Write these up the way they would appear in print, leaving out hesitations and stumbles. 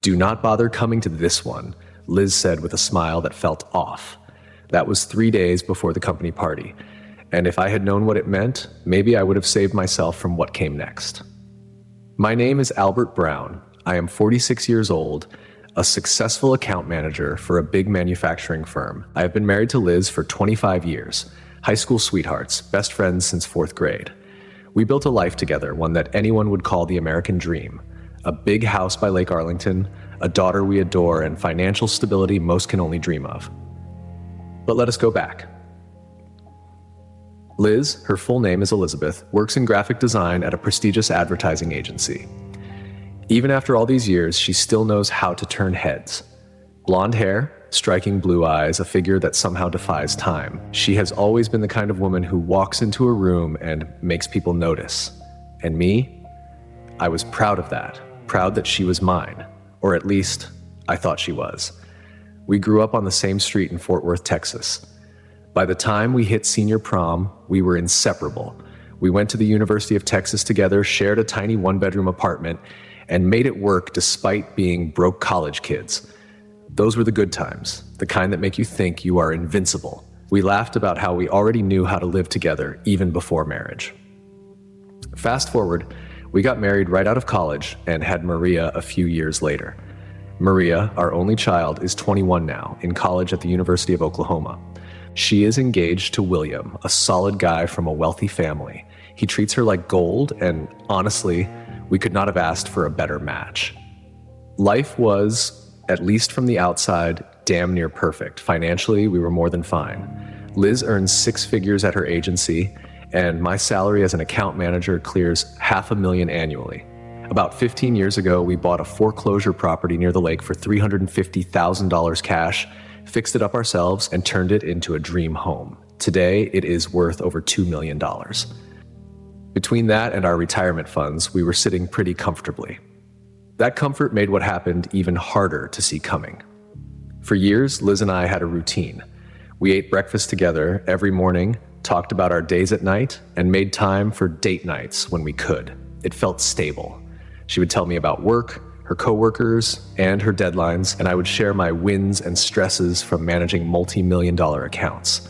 "Do not bother coming to this one," Liz said with a smile that felt off. That was 3 days before the company party, and if I had known what it meant, maybe I would have saved myself from what came next. My name is Albert Brown. I am 46 years old, a successful account manager for a big manufacturing firm. I have been married to Liz for 25 years, high school sweethearts, best friends since 4th grade. We built a life together, one that anyone would call the American dream. A big house by Lake Arlington, a daughter we adore, and financial stability most can only dream of. But let us go back. Liz, her full name is Elizabeth, works in graphic design at a prestigious advertising agency. Even after all these years, she still knows how to turn heads. Blonde hair, striking blue eyes, a figure that somehow defies time. She has always been the kind of woman who walks into a room and makes people notice. And me? I was proud of that, proud that she was mine, or at least, I thought she was. We grew up on the same street in Fort Worth, Texas. By the time we hit senior prom, we were inseparable. We went to the University of Texas together, shared a tiny one-bedroom apartment, and made it work despite being broke college kids. Those were the good times, the kind that make you think you are invincible. We laughed about how we already knew how to live together even before marriage. Fast forward, we got married right out of college and had Maria a few years later. Maria, our only child, is 21 now, in college at the University of Oklahoma. She is engaged to William, a solid guy from a wealthy family. He treats her like gold, and honestly, we could not have asked for a better match. Life was, at least from the outside, damn near perfect. Financially, we were more than fine. Liz earns 6 figures at her agency, and my salary as an account manager clears $500,000 annually. About 15 years ago, we bought a foreclosure property near the lake for $350,000 cash, fixed it up ourselves, and turned it into a dream home. Today, it is worth over $2 million. Between that and our retirement funds, we were sitting pretty comfortably. That comfort made what happened even harder to see coming. For years, Liz and I had a routine. We ate breakfast together every morning, talked about our days at night, and made time for date nights when we could. It felt stable. She would tell me about work, her coworkers, and her deadlines, and I would share my wins and stresses from managing multi-million-dollar accounts.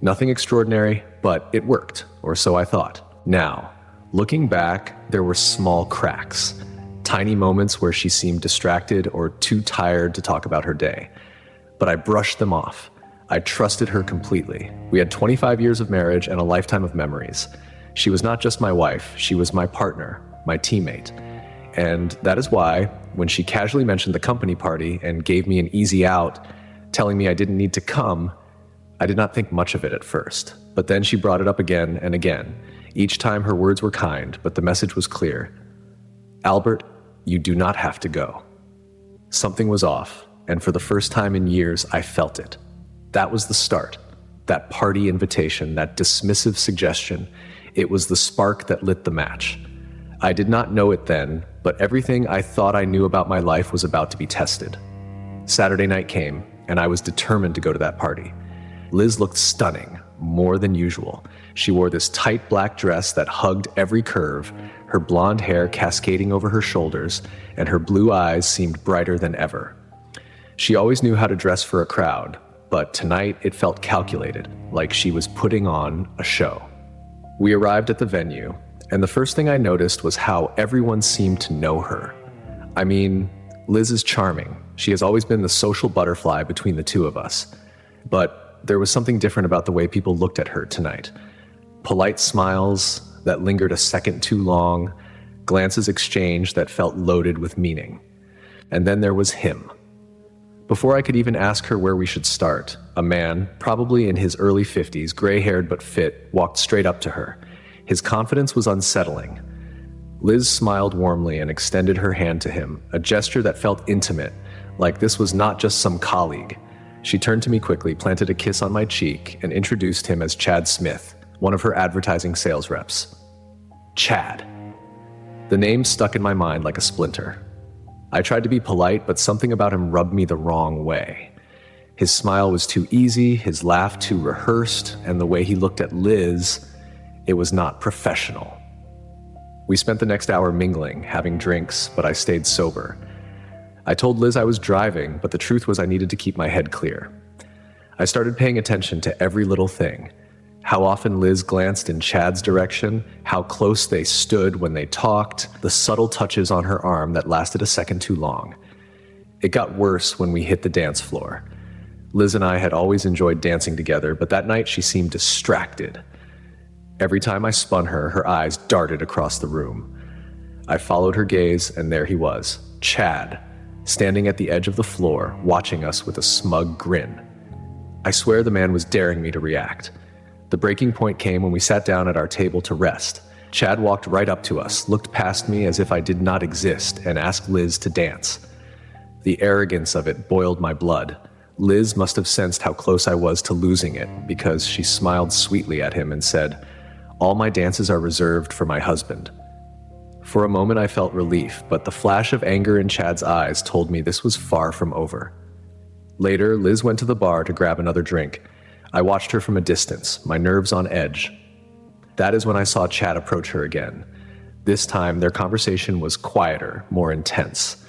Nothing extraordinary, but it worked, or so I thought. Now, looking back, there were small cracks, tiny moments where she seemed distracted or too tired to talk about her day. But I brushed them off. I trusted her completely. We had 25 years of marriage and a lifetime of memories. She was not just my wife, she was my partner, my teammate. And that is why, when she casually mentioned the company party and gave me an easy out, telling me I didn't need to come, I did not think much of it at first. But then she brought it up again and again. Each time her words were kind, but the message was clear. Albert, you do not have to go. Something was off, and for the first time in years, I felt it. That was the start. That party invitation, that dismissive suggestion, it was the spark that lit the match. I did not know it then, but everything I thought I knew about my life was about to be tested. Saturday night came, and I was determined to go to that party. Liz looked stunning, more than usual. She wore this tight black dress that hugged every curve, her blonde hair cascading over her shoulders, and her blue eyes seemed brighter than ever. She always knew how to dress for a crowd, but tonight it felt calculated, like she was putting on a show. We arrived at the venue, and the first thing I noticed was how everyone seemed to know her. I mean, Liz is charming. She has always been the social butterfly between the two of us. But there was something different about the way people looked at her tonight. Polite smiles that lingered a second too long, glances exchanged that felt loaded with meaning. And then there was him. Before I could even ask her where we should start, a man, probably in his early 50s, gray-haired but fit, walked straight up to her. His confidence was unsettling. Liz smiled warmly and extended her hand to him, a gesture that felt intimate, like this was not just some colleague. She turned to me quickly, planted a kiss on my cheek, and introduced him as Chad Smith, one of her advertising sales reps. Chad. The name stuck in my mind like a splinter. I tried to be polite, but something about him rubbed me the wrong way. His smile was too easy, his laugh too rehearsed, and the way he looked at Liz, it was not professional. We spent the next hour mingling, having drinks, but I stayed sober. I told Liz I was driving, but the truth was I needed to keep my head clear. I started paying attention to every little thing. How often Liz glanced in Chad's direction, how close they stood when they talked, the subtle touches on her arm that lasted a second too long. It got worse when we hit the dance floor. Liz and I had always enjoyed dancing together, but that night she seemed distracted. Every time I spun her, her eyes darted across the room. I followed her gaze, and there he was, Chad, standing at the edge of the floor, watching us with a smug grin. I swear the man was daring me to react. The breaking point came when we sat down at our table to rest. Chad walked right up to us, looked past me as if I did not exist, and asked Liz to dance. The arrogance of it boiled my blood. Liz must have sensed how close I was to losing it, because she smiled sweetly at him and said, "All my dances are reserved for my husband." For a moment I felt relief, but the flash of anger in Chad's eyes told me this was far from over. Later, Liz went to the bar to grab another drink. I watched her from a distance, my nerves on edge. That is when I saw Chad approach her again. This time, their conversation was quieter, more intense.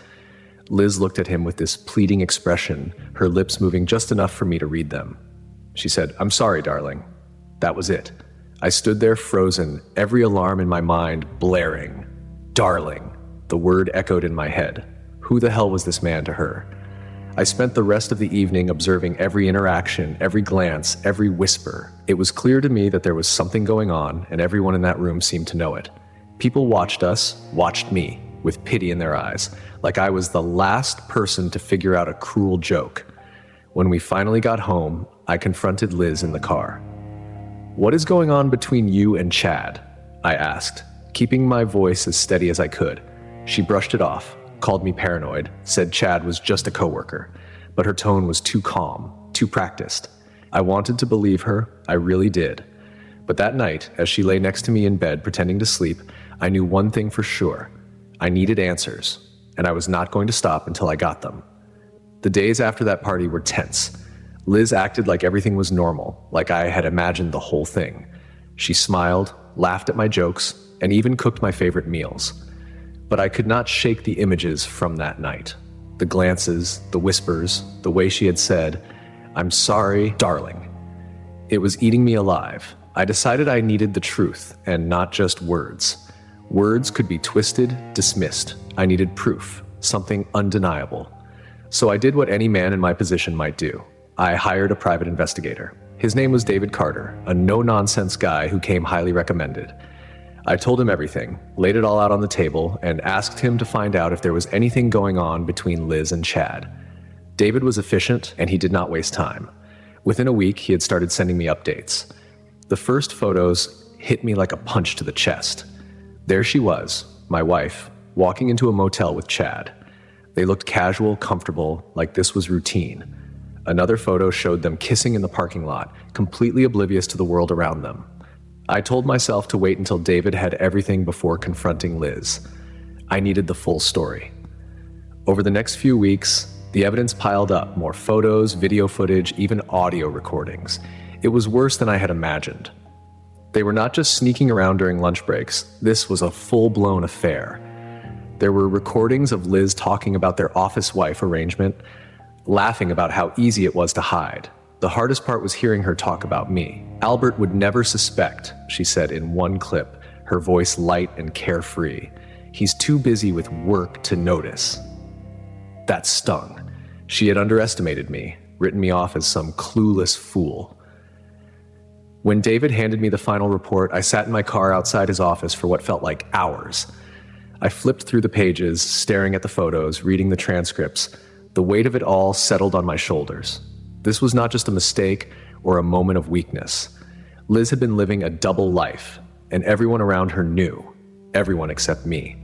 Liz looked at him with this pleading expression, her lips moving just enough for me to read them. She said, "I'm sorry, darling." That was it. I stood there frozen, every alarm in my mind blaring. Darling. The word echoed in my head. Who the hell was this man to her? I spent the rest of the evening observing every interaction, every glance, every whisper. It was clear to me that there was something going on, and everyone in that room seemed to know it. People watched us, watched me, with pity in their eyes, like I was the last person to figure out a cruel joke. When we finally got home, I confronted Liz in the car. "What is going on between you and Chad?" I asked, keeping my voice as steady as I could. She brushed it off, called me paranoid, said Chad was just a coworker, but her tone was too calm, too practiced. I wanted to believe her, I really did. But that night, as she lay next to me in bed pretending to sleep, I knew one thing for sure. I needed answers, and I was not going to stop until I got them. The days after that party were tense. Liz acted like everything was normal, like I had imagined the whole thing. She smiled, laughed at my jokes, and even cooked my favorite meals. But I could not shake the images from that night. The glances, the whispers, the way she had said, "I'm sorry, darling." It was eating me alive. I decided I needed the truth, and not just words. Words could be twisted, dismissed. I needed proof, something undeniable. So I did what any man in my position might do. I hired a private investigator. His name was David Carter, a no-nonsense guy who came highly recommended. I told him everything, laid it all out on the table, and asked him to find out if there was anything going on between Liz and Chad. David was efficient, and he did not waste time. Within a week, he had started sending me updates. The first photos hit me like a punch to the chest. There she was, my wife, walking into a motel with Chad. They looked casual, comfortable, like this was routine. Another photo showed them kissing in the parking lot, completely oblivious to the world around them. I told myself to wait until David had everything before confronting Liz. I needed the full story. Over the next few weeks, the evidence piled up, more photos, video footage, even audio recordings. It was worse than I had imagined. They were not just sneaking around during lunch breaks. This was a full-blown affair. There were recordings of Liz talking about their office wife arrangement, laughing about how easy it was to hide. The hardest part was hearing her talk about me. "Albert would never suspect," she said in one clip, her voice light and carefree. "He's too busy with work to notice." That stung. She had underestimated me, written me off as some clueless fool. When David handed me the final report, I sat in my car outside his office for what felt like hours. I flipped through the pages, staring at the photos, reading the transcripts. The weight of it all settled on my shoulders. This was not just a mistake or a moment of weakness. Liz had been living a double life, and everyone around her knew. Everyone except me.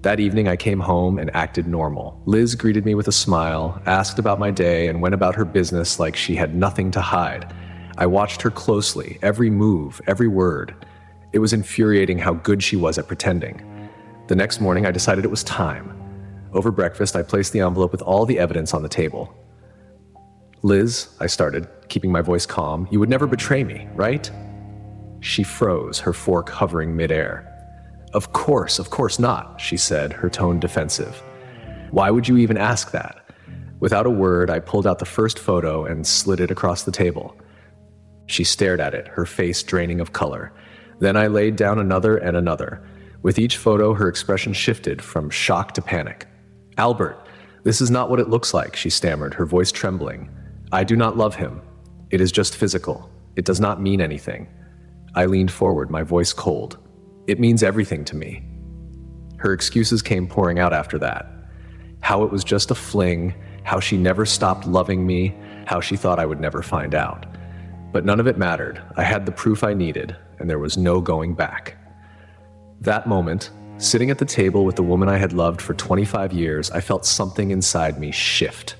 That evening I came home and acted normal. Liz greeted me with a smile, asked about my day, and went about her business like she had nothing to hide. I watched her closely, every move, every word. It was infuriating how good she was at pretending. The next morning I decided it was time. Over breakfast, I placed the envelope with all the evidence on the table. "Liz," I started, keeping my voice calm, "you would never betray me, right?" She froze, her fork hovering midair. Of course not," she said, her tone defensive. Why would you even ask that? Without a word, I pulled out the first photo and slid it across the table. She stared at it, her face draining of color. Then I laid down another and another. With each photo, her expression shifted from shock to panic. "Albert, this is not what it looks like," she stammered, her voice trembling. "I do not love him. It is just physical. It does not mean anything." I leaned forward, my voice cold. "It means everything to me." Her excuses came pouring out after that. How it was just a fling, how she never stopped loving me, how she thought I would never find out. But none of it mattered. I had the proof I needed, and there was no going back. That moment, sitting at the table with the woman I had loved for 25 years, I felt something inside me shift.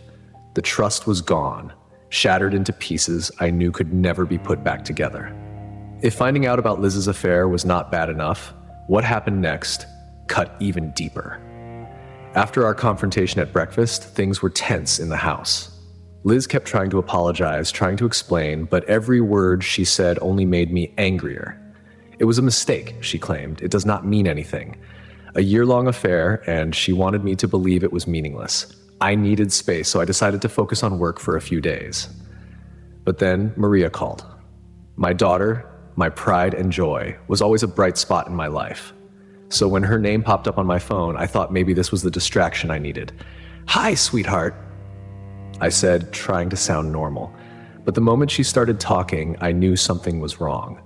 The trust was gone, shattered into pieces I knew could never be put back together. If finding out about Liz's affair was not bad enough, what happened next cut even deeper. After our confrontation at breakfast, things were tense in the house. Liz kept trying to apologize, trying to explain, but every word she said only made me angrier. It was a mistake, she claimed. It does not mean anything. A year-long affair, and she wanted me to believe it was meaningless. I needed space, so I decided to focus on work for a few days. But then Maria called. My daughter, my pride and joy, was always a bright spot in my life. So when her name popped up on my phone, I thought maybe this was the distraction I needed. "Hi, sweetheart," I said, trying to sound normal. But the moment she started talking, I knew something was wrong.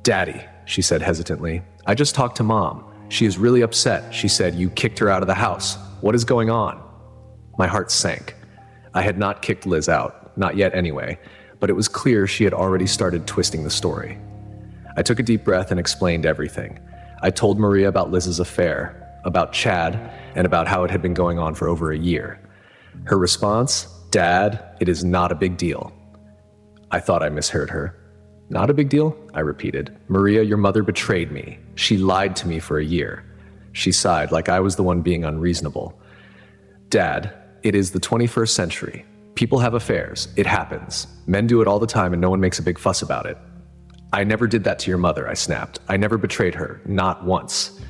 "Daddy," she said hesitantly, "I just talked to Mom. She is really upset. She said you kicked her out of the house. What is going on?" My heart sank. I had not kicked Liz out, not yet anyway, but it was clear she had already started twisting the story. I took a deep breath and explained everything. I told Maria about Liz's affair, about Chad, and about how it had been going on for over a year. Her response, "Dad, it is not a big deal." I thought I misheard her. "Not a big deal?" I repeated. "Maria, your mother betrayed me. She lied to me for a year." She sighed like I was the one being unreasonable. "Dad, it is the 21st century. People have affairs. It happens. Men do it all the time and no one makes a big fuss about it." "I never did that to your mother," I snapped. "I never betrayed her. Not once."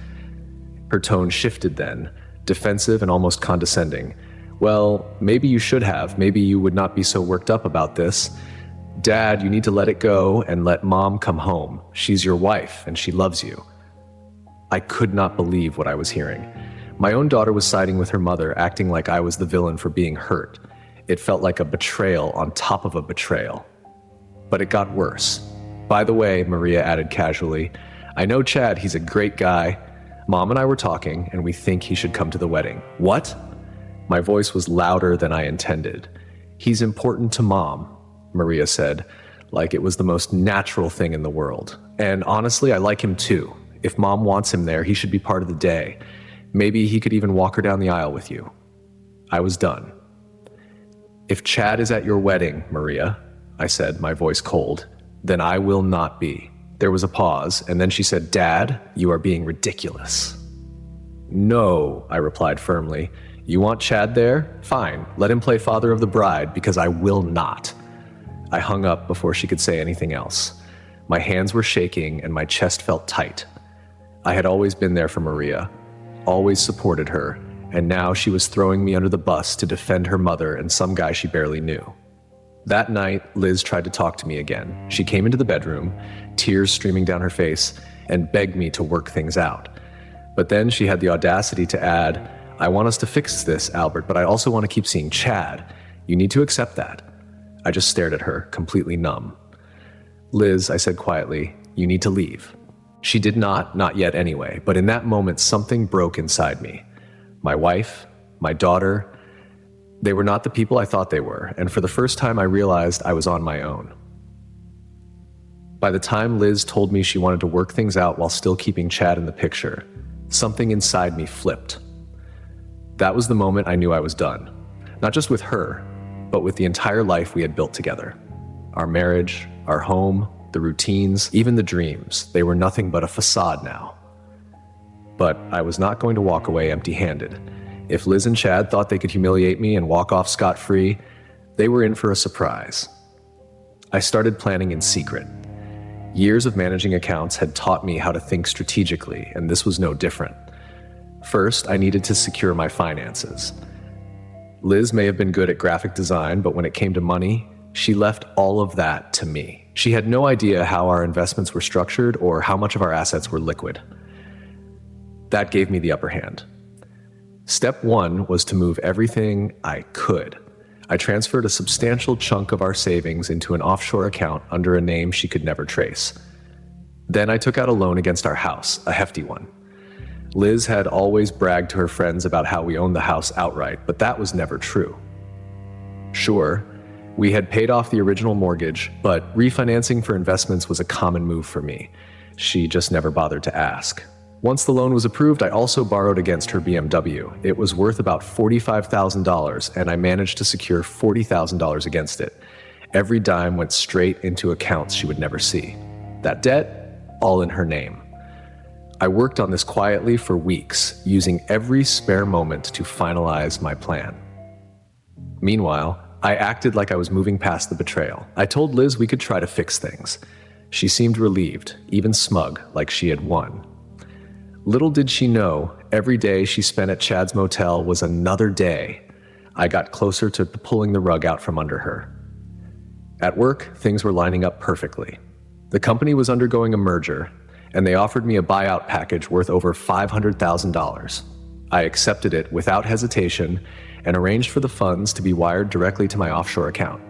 Her tone shifted then, defensive and almost condescending. "Well, maybe you should have. Maybe you would not be so worked up about this. Dad, you need to let it go and let Mom come home. She's your wife and she loves you." I could not believe what I was hearing. My own daughter was siding with her mother, acting like I was the villain for being hurt. It felt like a betrayal on top of a betrayal. But it got worse. "By the way," Maria added casually, "I know Chad, he's a great guy. Mom and I were talking, and we think he should come to the wedding." "What?" My voice was louder than I intended. "He's important to Mom," Maria said, like it was the most natural thing in the world. "And honestly, I like him too. If Mom wants him there, he should be part of the day. Maybe he could even walk her down the aisle with you." I was done. "If Chad is at your wedding, Maria," I said, my voice cold, "then I will not be." There was a pause, and then she said, "Dad, you are being ridiculous." "No," I replied firmly. "You want Chad there? Fine, let him play father of the bride, because I will not." I hung up before she could say anything else. My hands were shaking and my chest felt tight. I had always been there for Maria, always supported her, and now she was throwing me under the bus to defend her mother and some guy she barely knew. That night, Liz tried to talk to me again. She came into the bedroom, tears streaming down her face, and begged me to work things out. But then she had the audacity to add, "I want us to fix this, Albert, but I also want to keep seeing Chad. You need to accept that." I just stared at her, completely numb. "Liz," I said quietly, "you need to leave." She did not yet anyway, but in that moment something broke inside me. My wife, my daughter, they were not the people I thought they were, and for the first time I realized I was on my own. By the time Liz told me she wanted to work things out while still keeping Chad in the picture, something inside me flipped. That was the moment I knew I was done. Not just with her, but with the entire life we had built together. Our marriage, our home, the routines, even the dreams, they were nothing but a facade now. But I was not going to walk away empty-handed. If Liz and Chad thought they could humiliate me and walk off scot-free, they were in for a surprise. I started planning in secret. Years of managing accounts had taught me how to think strategically, and this was no different. First, I needed to secure my finances. Liz may have been good at graphic design, but when it came to money, she left all of that to me. She had no idea how our investments were structured or how much of our assets were liquid. That gave me the upper hand. Step one was to move everything I could. I transferred a substantial chunk of our savings into an offshore account under a name she could never trace. Then I took out a loan against our house, a hefty one. Liz had always bragged to her friends about how we owned the house outright, but that was never true. Sure, we had paid off the original mortgage, but refinancing for investments was a common move for me. She just never bothered to ask. Once the loan was approved, I also borrowed against her BMW. It was worth about $45,000, and I managed to secure $40,000 against it. Every dime went straight into accounts she would never see. That debt, all in her name. I worked on this quietly for weeks, using every spare moment to finalize my plan. Meanwhile, I acted like I was moving past the betrayal. I told Liz we could try to fix things. She seemed relieved, even smug, like she had won. Little did she know, every day she spent at Chad's motel was another day I got closer to pulling the rug out from under her. At work, things were lining up perfectly. The company was undergoing a merger, and they offered me a buyout package worth over $500,000. I accepted it without hesitation and arranged for the funds to be wired directly to my offshore account.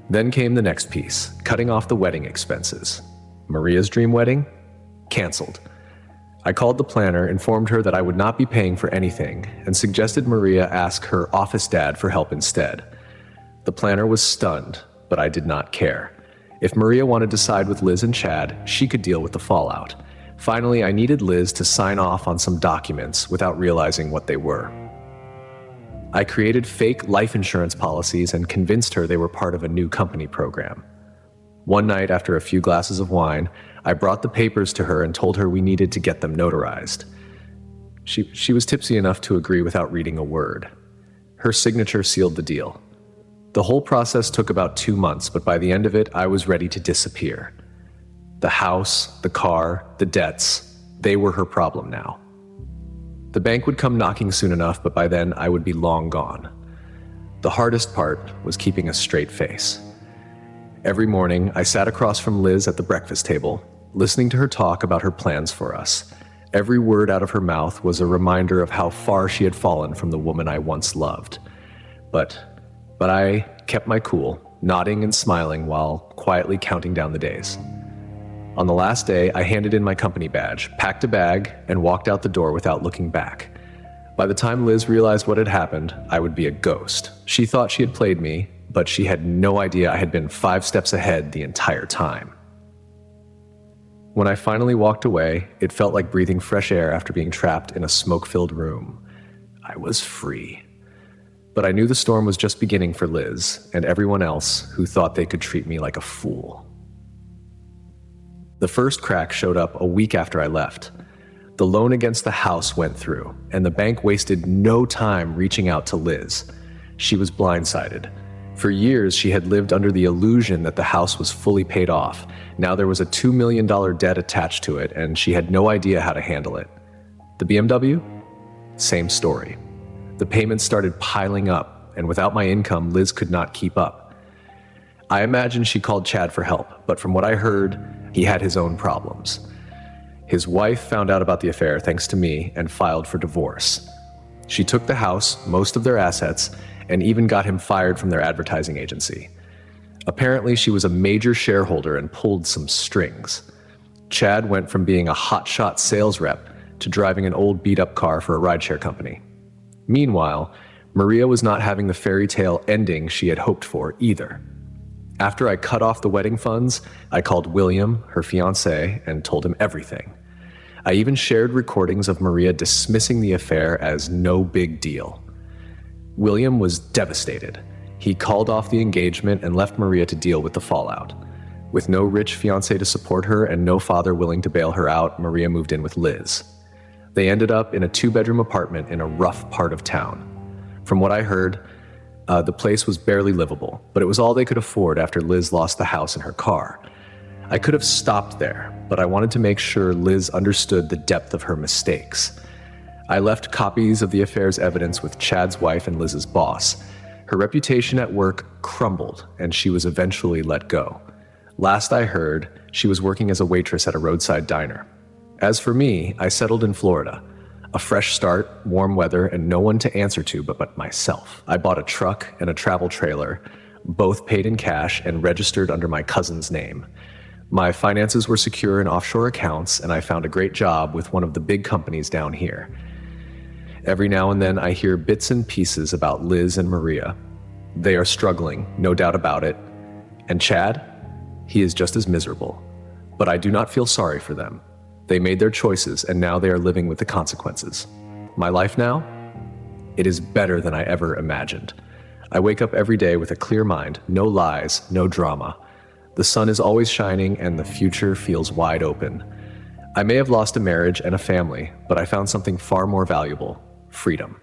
Then came the next piece, cutting off the wedding expenses. Maria's dream wedding? Canceled. I called the planner, informed her that I would not be paying for anything, and suggested Maria ask her office dad for help instead. The planner was stunned, but I did not care. If Maria wanted to side with Liz and Chad, she could deal with the fallout. Finally, I needed Liz to sign off on some documents without realizing what they were. I created fake life insurance policies and convinced her they were part of a new company program. One night, after a few glasses of wine, I brought the papers to her and told her we needed to get them notarized. She was tipsy enough to agree without reading a word. Her signature sealed the deal. The whole process took about 2 months, but by the end of it, I was ready to disappear. The house, the car, the debts, they were her problem now. The bank would come knocking soon enough, but by then I would be long gone. The hardest part was keeping a straight face. Every morning, I sat across from Liz at the breakfast table, listening to her talk about her plans for us. Every word out of her mouth was a reminder of how far she had fallen from the woman I once loved. But I kept my cool, nodding and smiling while quietly counting down the days. On the last day, I handed in my company badge, packed a bag, and walked out the door without looking back. By the time Liz realized what had happened, I would be a ghost. She thought she had played me, but she had no idea I had been 5 steps ahead the entire time. When I finally walked away, it felt like breathing fresh air after being trapped in a smoke-filled room. I was free. But I knew the storm was just beginning for Liz and everyone else who thought they could treat me like a fool. The first crack showed up a week after I left. The loan against the house went through, and the bank wasted no time reaching out to Liz. She was blindsided. For years, she had lived under the illusion that the house was fully paid off. Now there was a $2 million debt attached to it, and she had no idea how to handle it. The BMW? Same story. The payments started piling up, and without my income, Liz could not keep up. I imagine she called Chad for help, but from what I heard, he had his own problems. His wife found out about the affair thanks to me and filed for divorce. She took the house, most of their assets, and even got him fired from their advertising agency. Apparently, she was a major shareholder and pulled some strings. Chad went from being a hotshot sales rep to driving an old beat-up car for a rideshare company. Meanwhile, Maria was not having the fairy tale ending she had hoped for either. After I cut off the wedding funds, I called William, her fiancé, and told him everything. I even shared recordings of Maria dismissing the affair as no big deal. William was devastated. He called off the engagement and left Maria to deal with the fallout. With no rich fiancé to support her and no father willing to bail her out, Maria moved in with Liz. They ended up in a 2-bedroom apartment in a rough part of town. From what I heard, the place was barely livable, but it was all they could afford after Liz lost the house and her car. I could have stopped there, but I wanted to make sure Liz understood the depth of her mistakes. I left copies of the affair's evidence with Chad's wife and Liz's boss. Her reputation at work crumbled, and she was eventually let go. Last I heard, she was working as a waitress at a roadside diner. As for me, I settled in Florida. A fresh start, warm weather, and no one to answer to but myself. I bought a truck and a travel trailer, both paid in cash and registered under my cousin's name. My finances were secure in offshore accounts, and I found a great job with one of the big companies down here. Every now and then I hear bits and pieces about Liz and Maria. They are struggling, no doubt about it. And Chad? He is just as miserable. But I do not feel sorry for them. They made their choices, and now they are living with the consequences. My life now? It is better than I ever imagined. I wake up every day with a clear mind, no lies, no drama. The sun is always shining, and the future feels wide open. I may have lost a marriage and a family, but I found something far more valuable: freedom.